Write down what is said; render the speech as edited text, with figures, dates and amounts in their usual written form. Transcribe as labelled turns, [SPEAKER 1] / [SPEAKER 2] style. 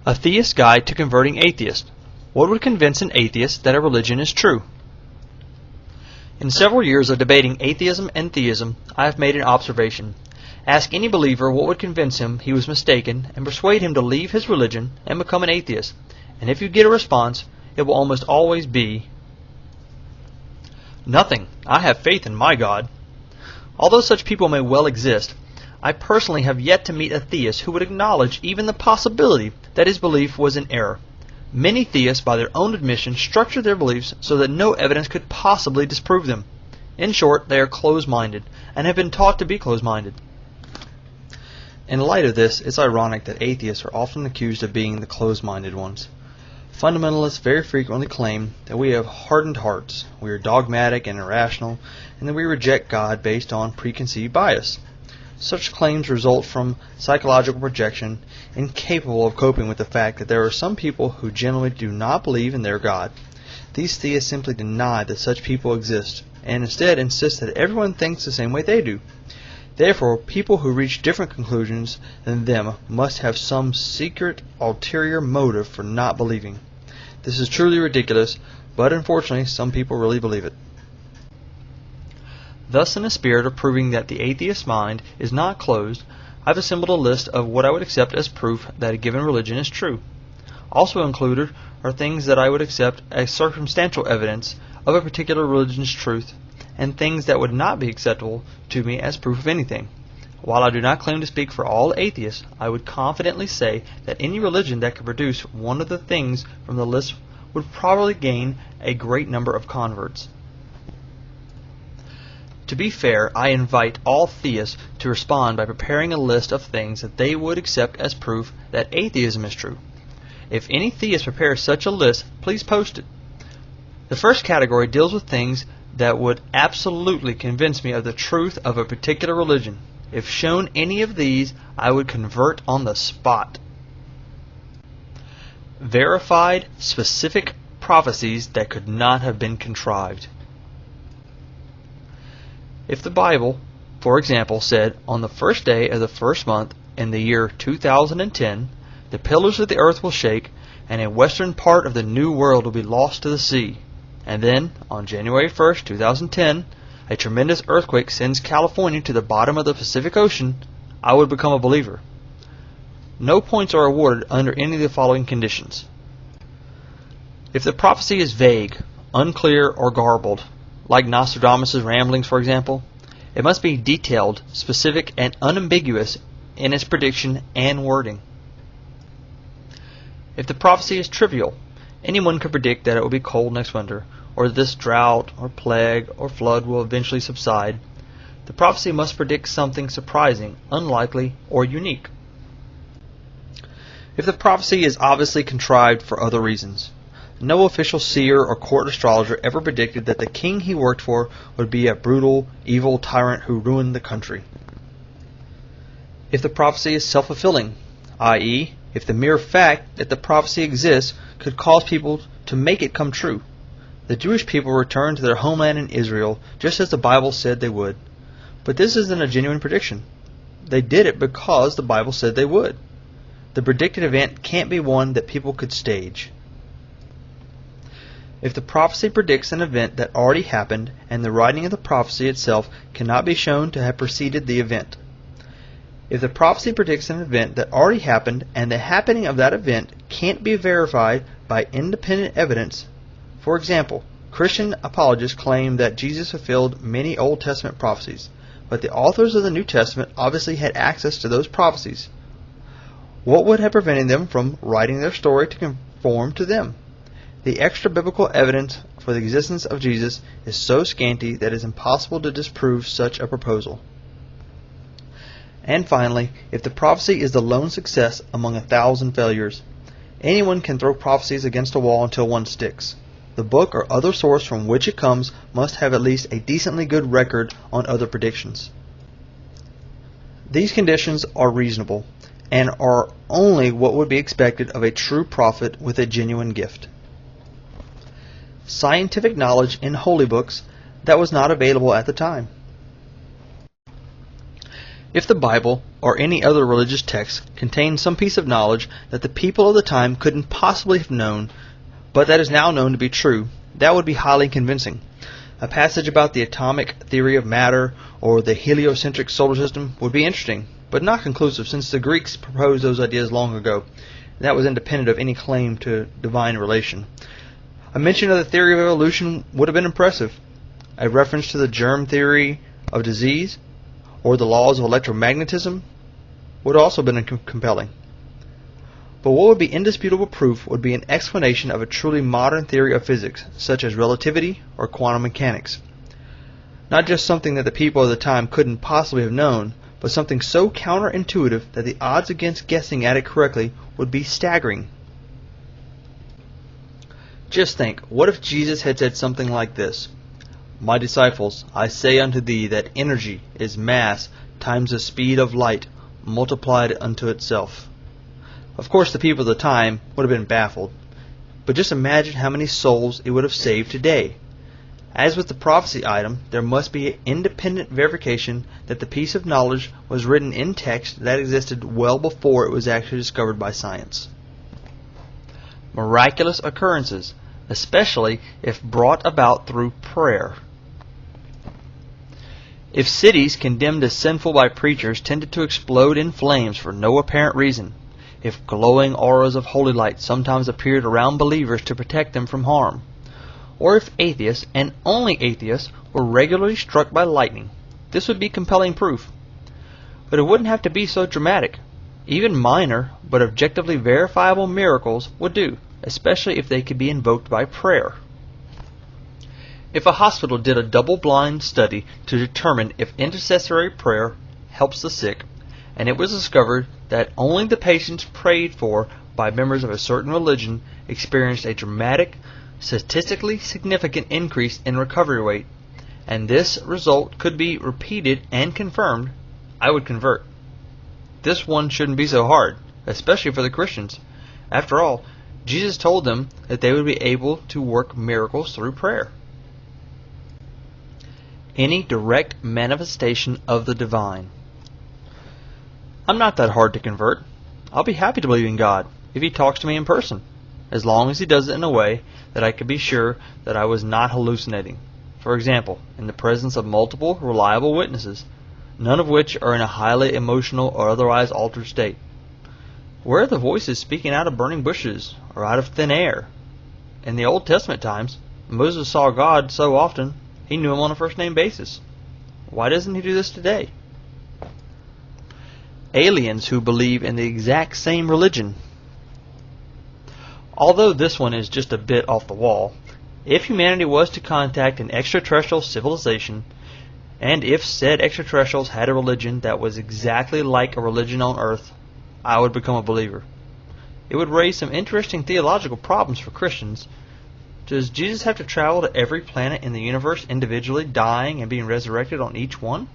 [SPEAKER 1] A Theist's Guide to Converting Atheists. What would convince an atheist that a religion is true? In several years of debating atheism and theism, I have made an observation. Ask any believer what would convince him he was mistaken and persuade him to leave his religion and become an atheist, and if you get a response, it will almost always be, "Nothing. I have faith in my God." Although such people may well exist, I personally have yet to meet a theist who would acknowledge even the possibility that his belief was in error. Many theists, by their own admission, structure their beliefs so that no evidence could possibly disprove them. In short, they are closed-minded, and have been taught to be closed-minded. In light of this, it's ironic that atheists are often accused of being the closed-minded ones. Fundamentalists very frequently claim that we have hardened hearts, we are dogmatic and irrational, and that we reject God based on preconceived bias. Such claims result from psychological projection, incapable of coping with the fact that there are some people who generally do not believe in their God. These theists simply deny that such people exist, and instead insist that everyone thinks the same way they do. Therefore, people who reach different conclusions than them must have some secret, ulterior motive for not believing. This is truly ridiculous, but unfortunately some people really believe it. Thus, in the spirit of proving that the atheist's mind is not closed, I have assembled a list of what I would accept as proof that a given religion is true. Also included are things that I would accept as circumstantial evidence of a particular religion's truth, and things that would not be acceptable to me as proof of anything. While I do not claim to speak for all atheists, I would confidently say that any religion that could produce one of the things from the list would probably gain a great number of converts. To be fair, I invite all theists to respond by preparing a list of things that they would accept as proof that atheism is true. If any theist prepares such a list, please post it. The first category deals with things that would absolutely convince me of the truth of a particular religion. If shown any of these, I would convert on the spot. Verified, specific prophecies that could not have been contrived. If the Bible, for example, said, "On the first day of the first month in the year 2010, the pillars of the earth will shake, and a western part of the New World will be lost to the sea. And then, on January 1st, 2010, a tremendous earthquake sends California to the bottom of the Pacific Ocean," I would become a believer. No points are awarded under any of the following conditions. If the prophecy is vague, unclear, or garbled, like Nostradamus' ramblings, for example, it must be detailed, specific, and unambiguous in its prediction and wording. If the prophecy is trivial, anyone could predict that it will be cold next winter, or that this drought, or plague, or flood will eventually subside. The prophecy must predict something surprising, unlikely, or unique. If the prophecy is obviously contrived for other reasons, no official seer or court astrologer ever predicted that the king he worked for would be a brutal, evil tyrant who ruined the country. If the prophecy is self-fulfilling, i.e., if the mere fact that the prophecy exists could cause people to make it come true. The Jewish people returned to their homeland in Israel just as the Bible said they would. But this isn't a genuine prediction. They did it because the Bible said they would. The predicted event can't be one that people could stage. If the prophecy predicts an event that already happened, and the writing of the prophecy itself cannot be shown to have preceded the event. If the prophecy predicts an event that already happened, and the happening of that event can't be verified by independent evidence. For example, Christian apologists claim that Jesus fulfilled many Old Testament prophecies, but the authors of the New Testament obviously had access to those prophecies. What would have prevented them from writing their story to conform to them? The extra-biblical evidence for the existence of Jesus is so scanty that it is impossible to disprove such a proposal. And finally, if the prophecy is the lone success among 1,000 failures, anyone can throw prophecies against a wall until one sticks. The book or other source from which it comes must have at least a decently good record on other predictions. These conditions are reasonable, and are only what would be expected of a true prophet with a genuine gift. Scientific knowledge in holy books that was not available at the time. If the Bible or any other religious text contained some piece of knowledge that the people of the time couldn't possibly have known, but that is now known to be true, that would be highly convincing. A passage about the atomic theory of matter or the heliocentric solar system would be interesting, but not conclusive, since the Greeks proposed those ideas long ago, and that was independent of any claim to divine relation. A mention of the theory of evolution would have been impressive. A reference to the germ theory of disease or the laws of electromagnetism would also have been compelling. But what would be indisputable proof would be an explanation of a truly modern theory of physics, such as relativity or quantum mechanics. Not just something that the people of the time couldn't possibly have known, but something so counterintuitive that the odds against guessing at it correctly would be staggering. Just think, what if Jesus had said something like this: "My disciples, I say unto thee that energy is mass times the speed of light multiplied unto itself." Of course, the people of the time would have been baffled, but just imagine how many souls it would have saved today. As with the prophecy item, there must be independent verification that the piece of knowledge was written in text that existed well before it was actually discovered by science. Miraculous occurrences, especially if brought about through prayer. If cities condemned as sinful by preachers tended to explode in flames for no apparent reason, if glowing auras of holy light sometimes appeared around believers to protect them from harm, or if atheists, and only atheists, were regularly struck by lightning, this would be compelling proof. But it wouldn't have to be so dramatic. Even minor, but objectively verifiable miracles would do, especially if they could be invoked by prayer. If a hospital did a double-blind study to determine if intercessory prayer helps the sick, and it was discovered that only the patients prayed for by members of a certain religion experienced a dramatic, statistically significant increase in recovery rate, and this result could be repeated and confirmed, I would convert. This one shouldn't be so hard, especially for the Christians. After all, Jesus told them that they would be able to work miracles through prayer. Any direct manifestation of the divine. I'm not that hard to convert. I'll be happy to believe in God if He talks to me in person, as long as He does it in a way that I can be sure that I was not hallucinating. For example, in the presence of multiple reliable witnesses, none of which are in a highly emotional or otherwise altered state. Where are the voices speaking out of burning bushes or out of thin air? In the Old Testament times, Moses saw God so often he knew Him on a first-name basis. Why doesn't He do this today? Aliens who believe in the exact same religion. Although this one is just a bit off the wall, if humanity was to contact an extraterrestrial civilization, and if said extraterrestrials had a religion that was exactly like a religion on Earth, I would become a believer. It would raise some interesting theological problems for Christians. Does Jesus have to travel to every planet in the universe individually, dying and being resurrected on each one?